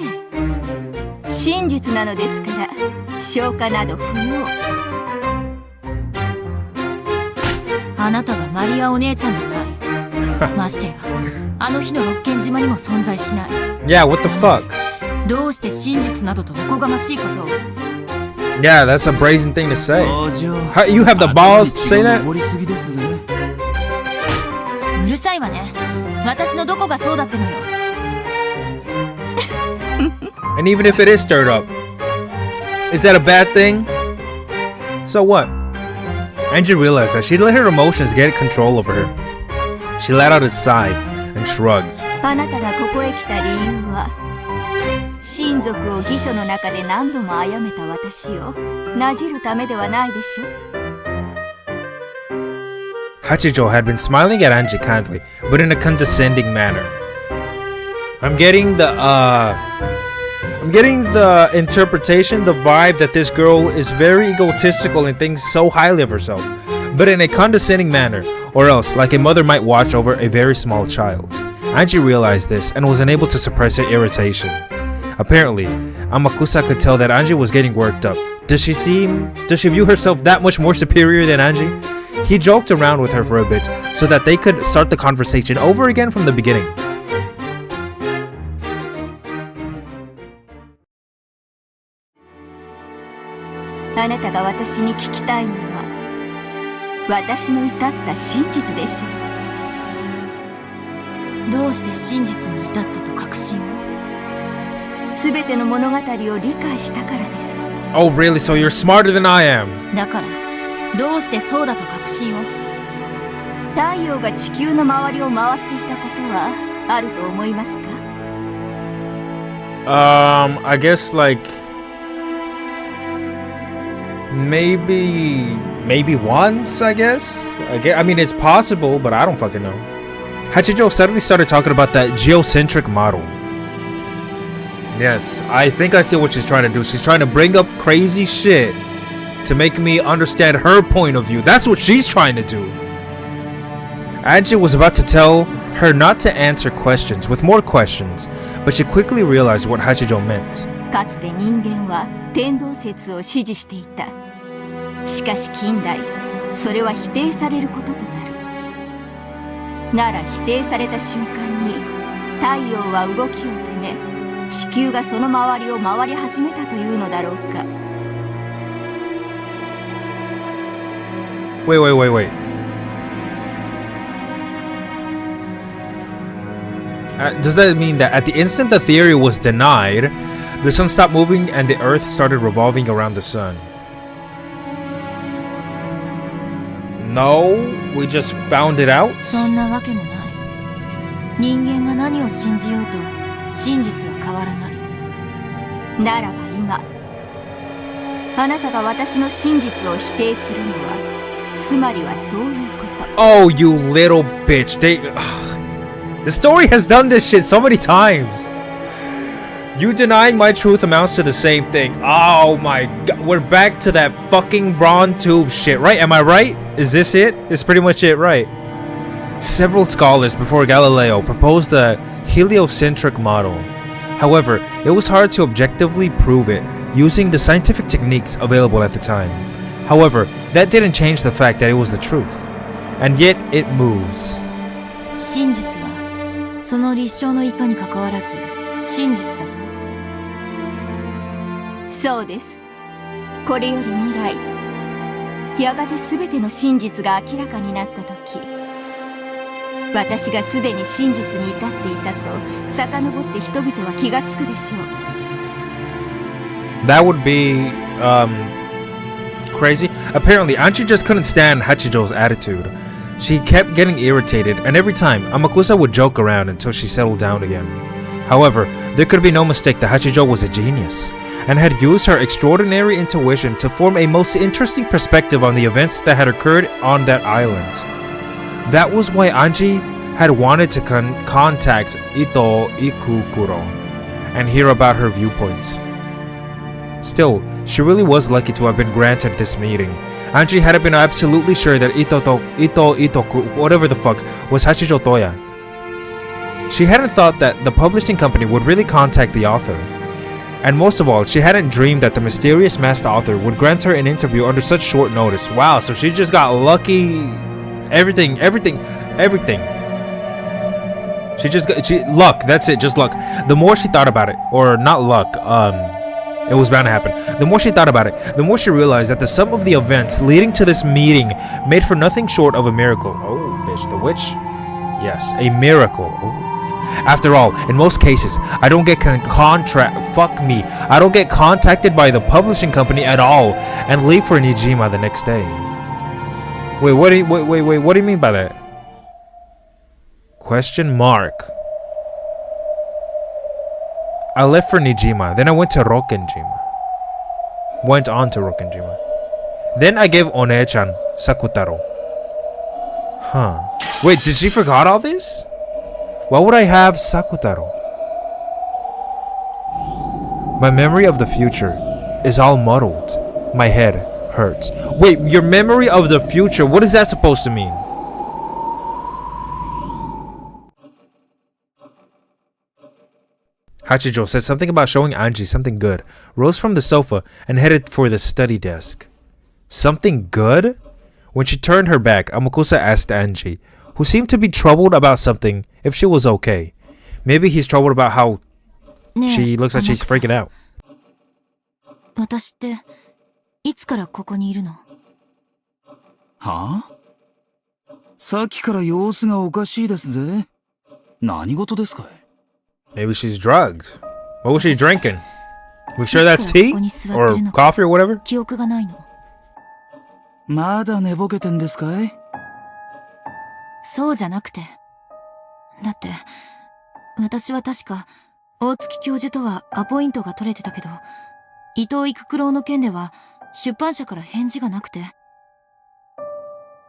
真実なのですから。消化など不要。あなたはマリアお姉ちゃんじゃない。ましてや、あの日の六軒島にも存在しない。Yeah, what the fuck? どうして真実などとおこがましいことを。Yeah, that's a brazen thing to say. How, you have the balls to say that? うるさいわね。私のどこがそうだってのよ。And even if it is stirred up, is that a bad thing? So what? Angie realized that she let her emotions get control over her. She let out a sigh and shrugged. あなたがここへ来た理由は、親族を偽書の中で何度も殺めた私をなじるためではないでしょ。Hachijo had been smiling at Angie kindly, but in a condescending manner. I'm getting the interpretation, the vibe that this girl is very egotistical and thinks so highly of herself, but in a condescending manner, or else like a mother might watch over a very small child. Angie realized this and was unable to suppress her irritation. Apparently, Amakusa could tell that Angie was getting worked up. Does she view herself that much more superior than Angie? He joked around with her for a bit so that they could start the conversation over again from the beginning. あなたが私に聞きたいのは、私の至った真実でしょう。どうして真実に至ったと確信を？すべての物語を理解したからです。Oh, really? So you're smarter than I am. だから、どうしてそうだと確信を？太陽が地球の周りを回っていたことはあると思いますか？ I guess like maybe once, I guess. I mean, it's possible, but I don't fucking know. Hachijo suddenly started talking about that geocentric model. Yes, I think I see what she's trying to do. She's trying to bring up crazy shit to make me understand her point of view. That's what she's trying to do. Angie was about to tell her not to answer questions with more questions, but she quickly realized what Hachijo meant. かつて人間は天動説を支持していた。しかし近代、それは否定されることとなる。なら否定された瞬間に太陽は動きを止め、地球がその周りを回り始めたというのだろうか。Wait. Does that mean that at the instant the theory was denied, the sun stopped moving and the earth started revolving around the sun? No, we just found it out? そんなわけもない。人間が何を信じようと真実は変わらない。ならば今、あなたが私の真実を否定するのは、つまりはそういうこと。Oh, you little bitch. The story has done this shit so many times. You denying my truth amounts to the same thing. Oh my god. We're back to that fucking Braun tube shit, right? Am I right? Is this it? It's pretty much it, right? Several scholars before Galileo proposed the heliocentric model. However, it was hard to objectively prove it using the scientific techniques available at the time. However, that didn't change the fact that it was the truth. And yet, it moves. 真実はその立証のいかにかかわらず真実だと。そうです。これより未来、やがて全ての真実が明らかになったとき、私がすでに真実に至っていたと遡って人々は気がつくでしょう。That would be crazy. Apparently, Anchi just couldn't stand Hachijo's attitude. She kept getting irritated, and every time, Amakusa would joke around until she settled down again. However, there could be no mistake that Hachijo was a genius, and had used her extraordinary intuition to form a most interesting perspective on the events that had occurred on that island. That was why Anji had wanted to contact Ito Ikukuro and hear about her viewpoints. Still, she really was lucky to have been granted this meeting. Anji had been absolutely sure that Itoku, whatever the fuck, was Hachijo Toya. She hadn't thought that the publishing company would really contact the author. And most of all, she hadn't dreamed that the mysterious masked author would grant her an interview under such short notice. Wow, so she just got lucky. Everything. Luck, that's it, just luck. The more she thought about it, or not luck, it was bound to happen. The more she thought about it, the more she realized that the sum of the events leading to this meeting made for nothing short of a miracle. Oh, bitch, the witch? Yes, a miracle. Oh. After all, in most cases, I don't get I don't get contacted by the publishing company at all and leave for Nijima the next day. Wait, what do you mean by that? Question mark. I left for Nijima, then I went on to Rokkenjima. Then I gave One-chan Sakutaro. Huh. Wait, did she forgot all this? Why would I have Sakutaro? My memory of the future is all muddled. My head hurts. Wait, your memory of the future, what is that supposed to mean? Hachijo said something about showing Anji something good, rose from the sofa, and headed for the study desk. Something good? When she turned her back, Amakusa asked Anji, who seemed to be troubled about something, if she was okay. Maybe he's troubled about how she looks like she's freaking out. 私っていつからここにいるの？はあ？さっきから様子がおかしいですぜ。何事ですかい？ Maybe she's drugged. What was she drinking? We sure that's tea? Or coffee or whatever? 記憶がないの。まだ寝ぼけてんですかい？そうじゃなくて。だって、私は確か、大月教授とはアポイントが取れてたけど、伊藤育九郎の件では出版社から返事がなくて。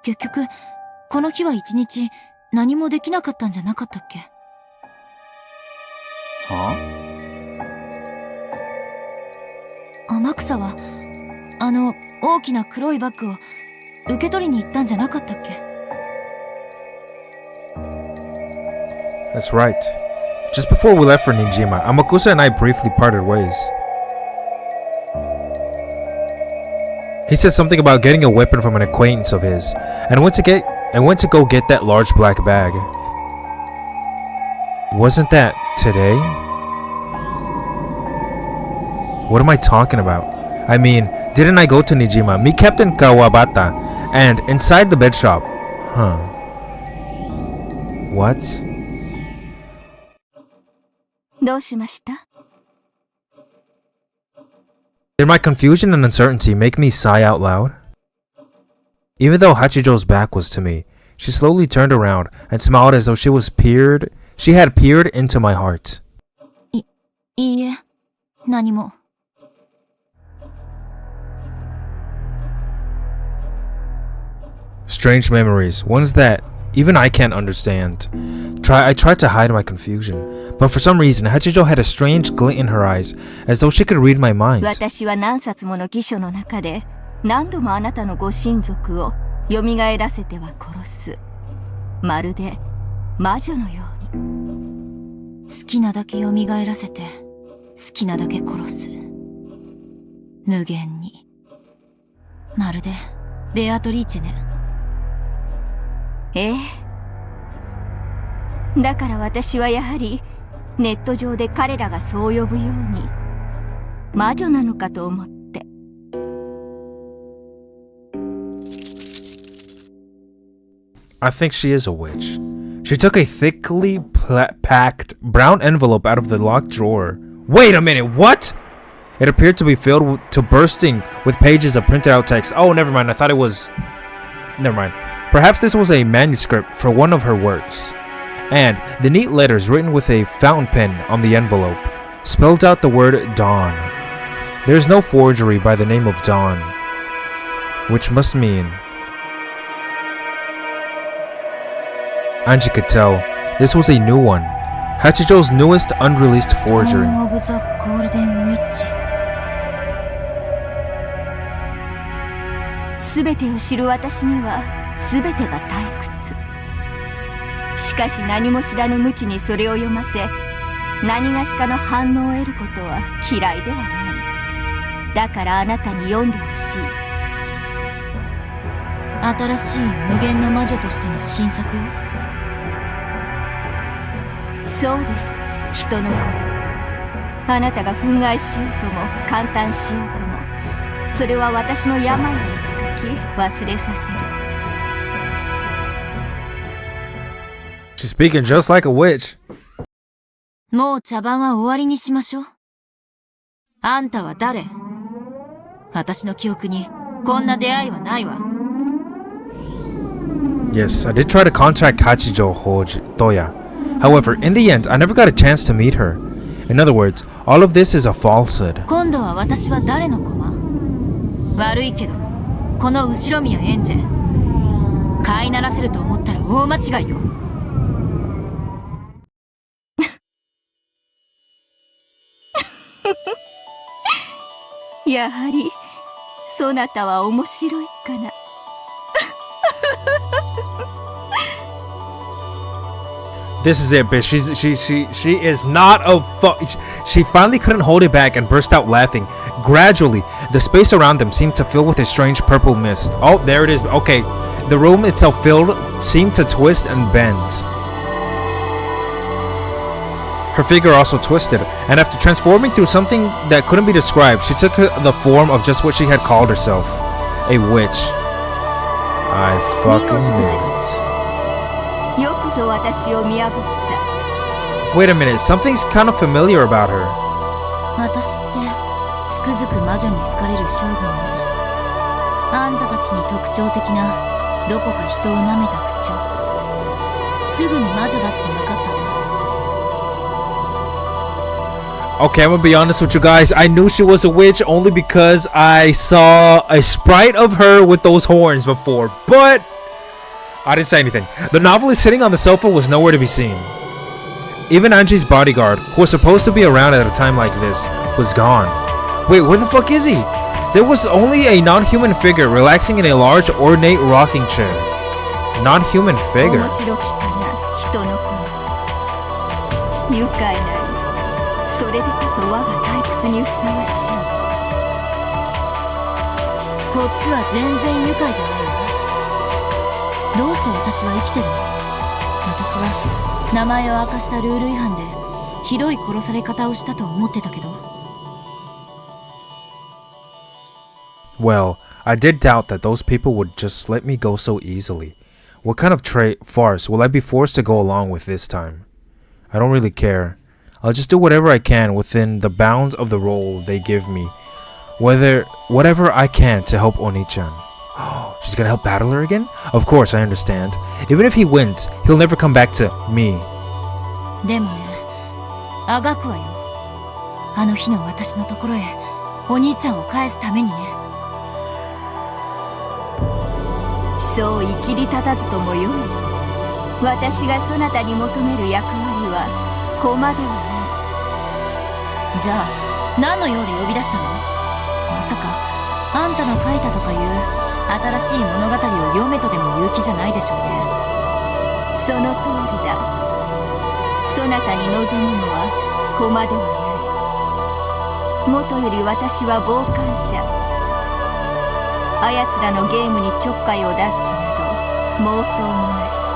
結局、この日は一日何もできなかったんじゃなかったっけ？はあ？天草は、大きな黒いバッグを受け取りに行ったんじゃなかったっけ？ That's right. Just before we left for Nijima, Amakusa and I briefly parted ways. He said something about getting a weapon from an acquaintance of his, and went to go get that large black bag. Wasn't that today? What am I talking about? I mean, didn't I go to Nijima, meet Captain Kawabata, and inside the bed shop? Huh. What? どうしました？ Did my confusion and uncertainty make me sigh out loud? Even though Hachijo's back was to me, she slowly turned around and smiled as though she had peered into my heart. いいえ、何も。Strange memories, ones that even I can't understand. I tried to hide my confusion, but for some reason Hachijo had a strange glint in her eyes, as though she could read my mind. 私は何冊もの記書の中で何度もあなたのご親族を蘇らせては殺す。まるで魔女のように。好きなだけ蘇らせて、好きなだけ殺す。無限に。まるでベアトリーチェね。ええ。だから私はやはりネット上で彼らがそう呼ぶように魔女なのかと思って。I think she is a witch. She took a thickly packed brown envelope out of the locked drawer. Wait a minute, what? It appeared to be filled to bursting with pages of printed out text. Oh, never mind, I thought it was... Never mind. Perhaps this was a manuscript for one of her works. And the neat letters written with a fountain pen on the envelope spelled out the word Dawn. There's no forgery by the name of Dawn, which must mean... Anji could tell this was a new one, Hachijo's newest unreleased forgery. Dawn of the Golden Witch. すべてを知る私にはすべてが退屈。しかし何も知らぬ無知にそれを読ませ、何がしかの反応を得ることは嫌いではない。だからあなたに読んでほしい。新しい無限の魔女としての新作を。そうです、人の子よ。あなたが憤慨しようとも感嘆しようとも、それは私の病を一時忘れさせる。She's speaking just like a witch. もう茶番は終わりにしましょう。あんたは誰？私の記憶にこんな出会いはないわ。Yes, I did try to contact Hachijo Toya. However, in the end, I never got a chance to meet her. In other words, all of this is a falsehood. 今度は私は誰の駒？悪いけど、この後ろ宮エンジェ。飼いならせると思ったら大間違いよ。やはりそなたは面白いかな。This is it, bitch. She is not a She finally couldn't hold it back and burst out laughing. Gradually, the space around them seemed to fill with a strange purple mist. Oh, there it is. Okay, the room itself seemed to twist and bend. Her figure also twisted, and after transforming through something that couldn't be described, she took the form of just what she had called herself, a witch. I fucking knew it. よくぞ私を見破った。 Wait a minute, something's kind of familiar about her. 私ってつくづく魔女に好かれる性分ね。あんたたちに特徴的などこか人を舐めた口調。すぐに魔女だって分かったわ。 Okay, I'm gonna be honest with you guys. I knew she was a witch only because I saw a sprite of her with those horns before, but I didn't say anything. The novelist sitting on the sofa was nowhere to be seen. Even Anji's bodyguard, who was supposed to be around at a time like this, was gone. Wait, where the fuck is he? There was only a non-human figure relaxing in a large, ornate rocking chair. Non-human figure. 面白きかな、人の子よ。愉快なり、それでこそ我が退屈にふさわしい。こっちは全然愉快じゃないわ。どうして私は生きてるの？私は名前を明かしたルール違反でひどい殺され方をしたと思ってたけど。Well, I did doubt that those people would just let me go so easily. What kind of farce will I be forced to go along with this time? I don't really care. I'll just do whatever I can within the bounds of the role they give me. Whatever I can to help Oni-chan. She's gonna help Battler again? Of course, I understand. Even if he wins, he'll never come back to me. でもね、あがくわよ。あの日の私のところへお兄ちゃんを返すためにね。そう生きり立たずともよい。私がそなたに求める役割は駒ではない。じゃあ何の用で呼び出したの？まさかあんたの書いたとかいう新しい物語を読めとでも言う気じゃないでしょうね。その通りだ。そなたに望むのは駒ではない。もとより私は傍観者。あやつらのゲームにちょっかいを出す気など毛頭もなし。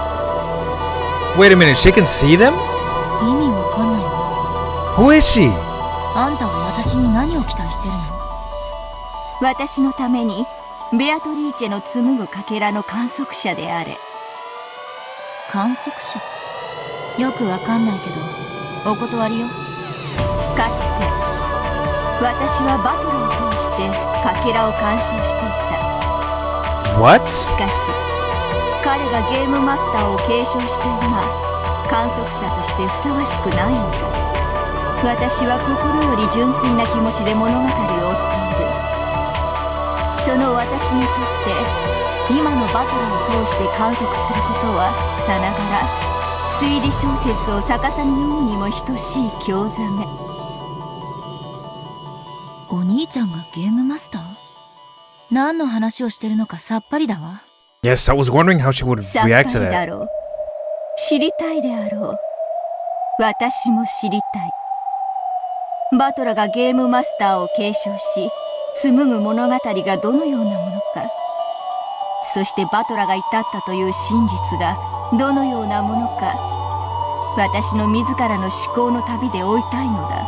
Wait a minute, she can see them? 意味わかんないわ。 Who is she? あんたは私に何を期待してるの？私のためにベアトリーチェの紡ぐかけらの観測者であれ。観測者？よくわかんないけどお断りよ。かつて私はバトルを通してかけらを鑑賞していた。 What? しかし彼がゲームマスターを継承して今観測者としてふさわしくないのだ。私は心より純粋な気持ちで物語を追っている。その私にとって今のバトルを通して観測することはさながら推理小説を逆さに読むにも等しい興ざめ。お兄ちゃんがゲームマスター？何の話をしてるのかさっぱりだわ。 Yes, I was wondering how she would さっぱ react り to だ that. ろう。知りたいであろう。私も知りたい。バトラがゲームマスターを継承し紡ぐ物語がどのようなものか、そしてバトラが至ったという真実がどのようなものか、私の自らの思考の旅で追いたいのだ。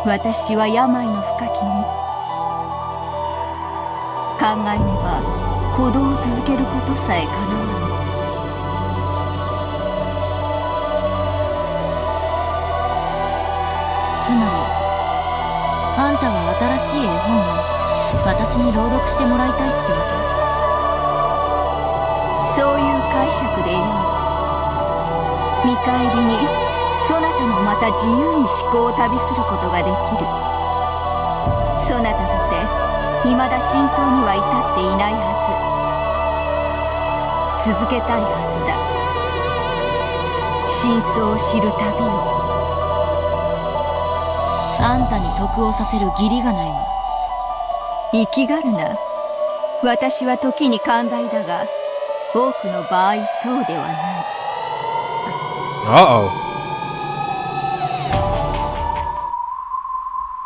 私は病の深きに考えねば鼓動を続けることさえかなわぬ。つまりあんたは新しい絵本を私に朗読してもらいたいってわけ？そういう解釈でよい。見返りにそなたもまた自由に思考を旅することができる。そなたとて未だ真相には至っていないはず。続けたいはずだ。真相を知る旅を。あんたに得をさせる義理がないわ。生きがるな。私は時に寛大だが多くの場合そうではない。Uh-oh.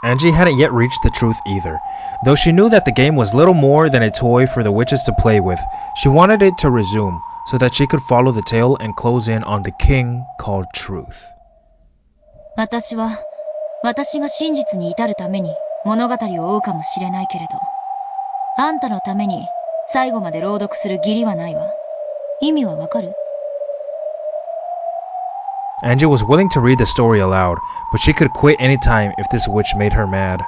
Angie hadn't yet reached the truth either. Though she knew that the game was little more than a toy for the witches to play with, she wanted it to resume so that she could follow the tale and close in on the king called Truth. 私が真実に至るために物語を追うかもしれないけれど、あんたのために最後まで朗読する義理はないわ。意味はわかる？ Angie was willing to read the story aloud, but she could quit any time if this witch made her mad.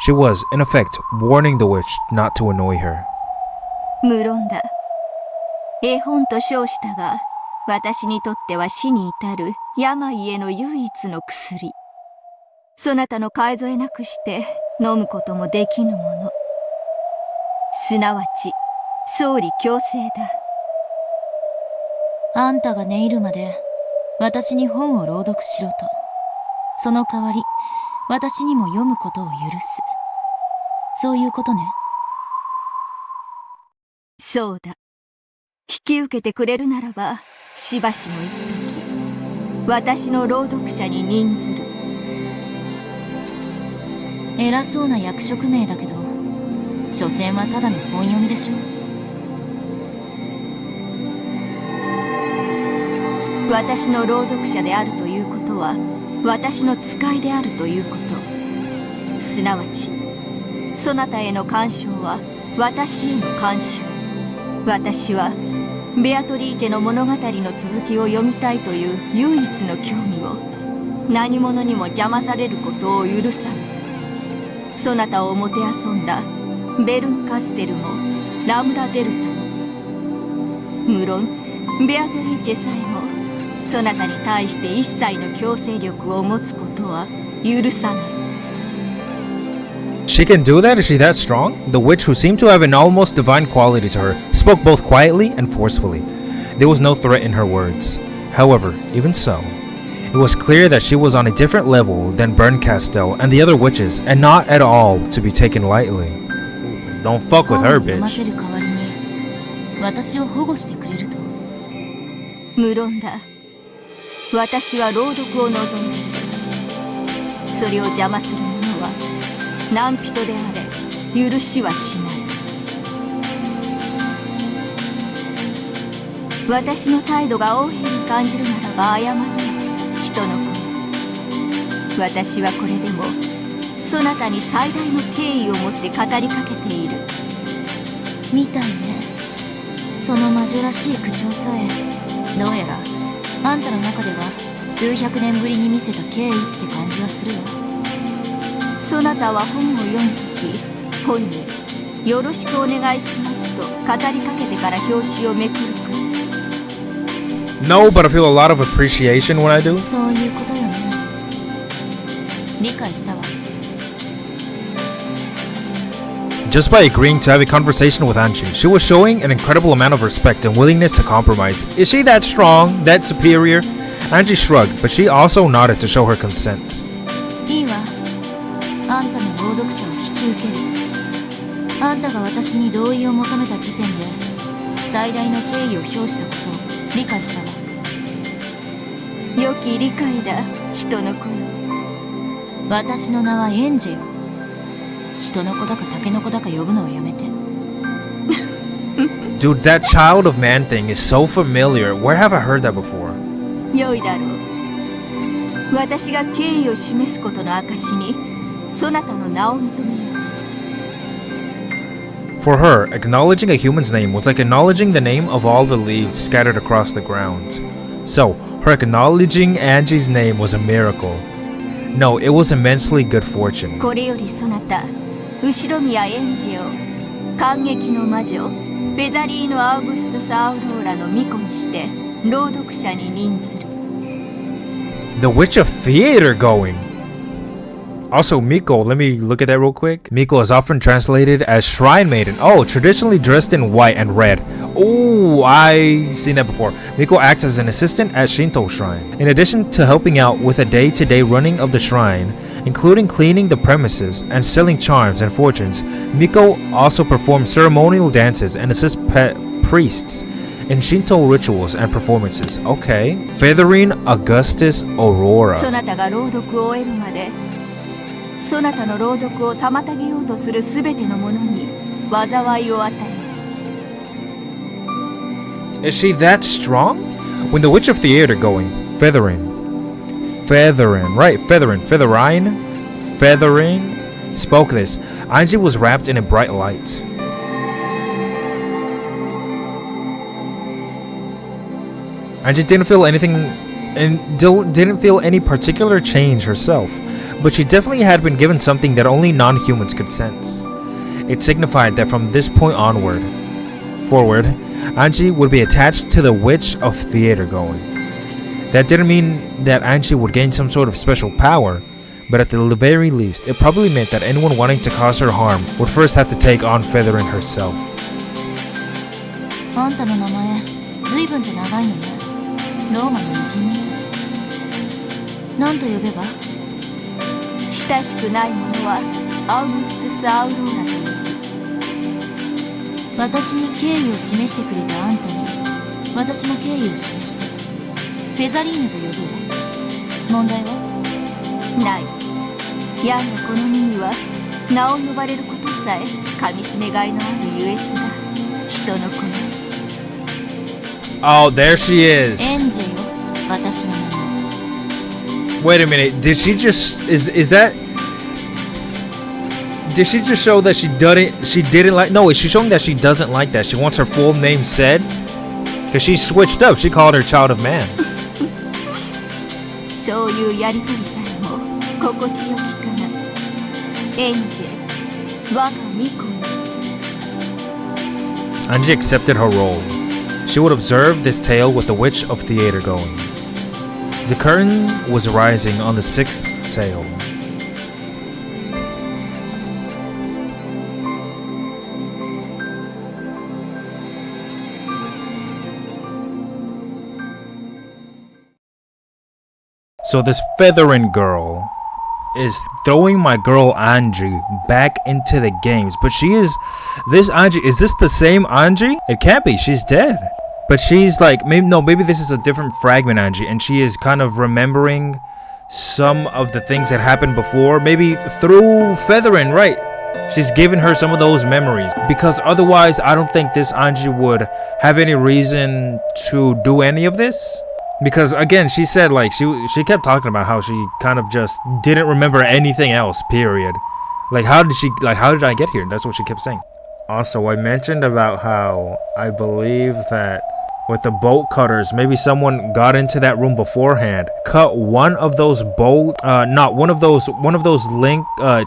She was, in effect, warning the witch not to annoy her. 無論だ。絵本と称したが、私にとっては死に至る病への唯一の薬。そなたの買い添えなくして飲むこともできぬもの。すなわち、総理強制だ。あんたが寝入るまで私に本を朗読しろと。その代わり私にも読むことを許す。そういうことね。そうだ。引き受けてくれるならばしばしの一時。私の朗読者に任ずる。偉そうな役職名だけど、所詮はただの本読みでしょ。私の朗読者であるということは、私の使いであるということ。すなわち、そなたへの干渉は私への干渉。私はベアトリーチェの物語の続きを読みたいという唯一の興味を何者にも邪魔されることを許さぬ。そなたをもてあそんだベルンカステルもラムダデルタも、無論ベアトリーチェさえもそなたに対して一切の強制力を持つことは許さない。She can do that? Is she that strong? The witch, who seemed to have an almost divine quality to her, spoke both quietly and forcefully. There was no threat in her words. However, even so, it was clear that she was on a different level than Berncastel and the other witches, and not at all to be taken lightly. Don't fuck with her, bitch. 私を保護してくれると。無論だ。私は朗読を望んでいる。それを邪魔する者は何人であれ許しはしない。私の態度が横柄に感じるならば謝れ、人の子。私はこれでもそなたに最大の敬意を持って語りかけている。みたいね。その魔女らしい口調さえ、どうやらあんたの中では数百年ぶりに見せた敬意って感じがするわ。そなたは本を読むとき、本によろしくお願いしますと語りかけてから表紙をめくるか。No, but I feel a lot of appreciation when I do. そういうことよね。理解したわ。Just by agreeing to have a conversation with Anchi, she was showing an incredible amount of respect and willingness to compromise. Is she that strong? That superior? Anchi shrugged, but she also nodded to show her consent. いいわ。あんたの朗読者を引き受ける。あんたが私に同意を求めた時点で最大の敬意を表したことを理解したわ。良き理解だ、人の子よ。私の名はエンジェよ。人の子だかタケノコだか呼ぶのはやめて。Dude, that child of man thing is so familiar. Where have I heard that before? 良いだろう。私が敬意を示すことの証にそなたの名を認めよう。 For her, acknowledging a human's name was like acknowledging the name of all the leaves scattered across the ground. So, her acknowledging Angie's name was a miracle. No, it was immensely good fortune. これよりそなた、後ろ宮エンジェを感激の魔女ベザリーノ・アウグストゥス・アウローラの巫女にして朗読者に任ずる。 The Witch of Theater going. Also, Miko, let me look at that real quick. Miko is often translated as Shrine Maiden. Oh, traditionally dressed in white and red. Oh, I've seen that before. Miko acts as an assistant at Shinto Shrine. In addition to helping out with the day-to-day running of the shrine, including cleaning the premises and selling charms and fortunes, Miko also performs ceremonial dances and assists priests in Shinto rituals and performances. Okay. Feathering Augustus Aurora. そなたが朗読を終えるまでそなたの朗読を妨げようとするすべての者に災いを与える。 Is she that strong? When the Witch of Theater going, feathering, right, feathering, spoke this, Anji was wrapped in a bright light. Anji didn't feel anything, and didn't feel any particular change herself, but she definitely had been given something that only non-humans could sense. It signified that from this point forward, Anji would be attached to the Witch of Theater going. That didn't mean that Anji would gain some sort of special power, but at the very least, it probably meant that anyone wanting to cause her harm would first have to take on Feathering herself. あんたの名前、随分と長いのね。ローマの偉人みたい。何と呼べば？親しくない者はアウグストゥス・アウローラという。私に敬意を示してくれたあんたに私も敬意を示して。フェザリーヌと呼ぶ。問題は？ない。やんがこの身には名を呼ばれることさえ噛み締めがいのある優越だ。人の子ね。Oh, there she is. エンジェよ、私の名前。Wait a minute. Did she just is that? Did she just show that she didn't like? No, she's showing that she doesn't like that. She wants her full name said. Cause she switched up. She called her child of man. そういうやりとりさえも心地よきかな。エンジェ、我が巫女に。Anji accepted her role. She would observe this tale with the witch of theater going. The curtain was rising on the sixth tale. So this feathering girl is throwing my girl Anji back into the games, but is this the same Anji? It can't be, she's dead. But she's like, maybe this is a different fragment Anji, and she is kind of remembering some of the things that happened before, maybe through feathering, right? She's giving her some of those memories, because otherwise I don't think this Anji would have any reason to do any of this. Because again, she said like she kept talking about how she kind of just didn't remember anything else, period. Like how did I get here? That's what she kept saying. Also, I mentioned about how I believe that with the bolt cutters, maybe someone got into that room beforehand, cut one of those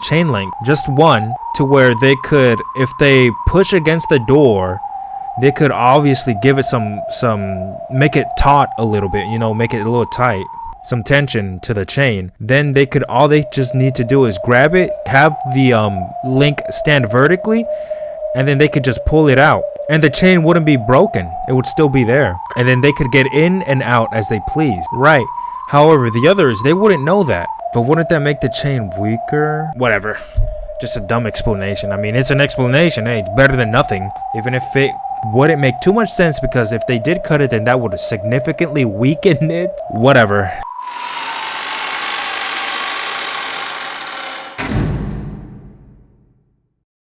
chain link, just one, to where they could, if they push against the door, they could obviously give it some make it taut a little bit, you know, make it a little tight, some tension to the chain. Then all they just need to do is grab it, have the link stand vertically, and then they could just pull it out, and the chain wouldn't be broken. It would still be there, and then they could get in and out as they please, right? However, the others, they wouldn't know that. But wouldn't that make the chain weaker? Whatever, just a dumb explanation. I mean, it's an explanation. Hey, it's better than nothing. Even if it wouldn't make too much sense, because if they did cut it, then that would significantly weaken it. Whatever.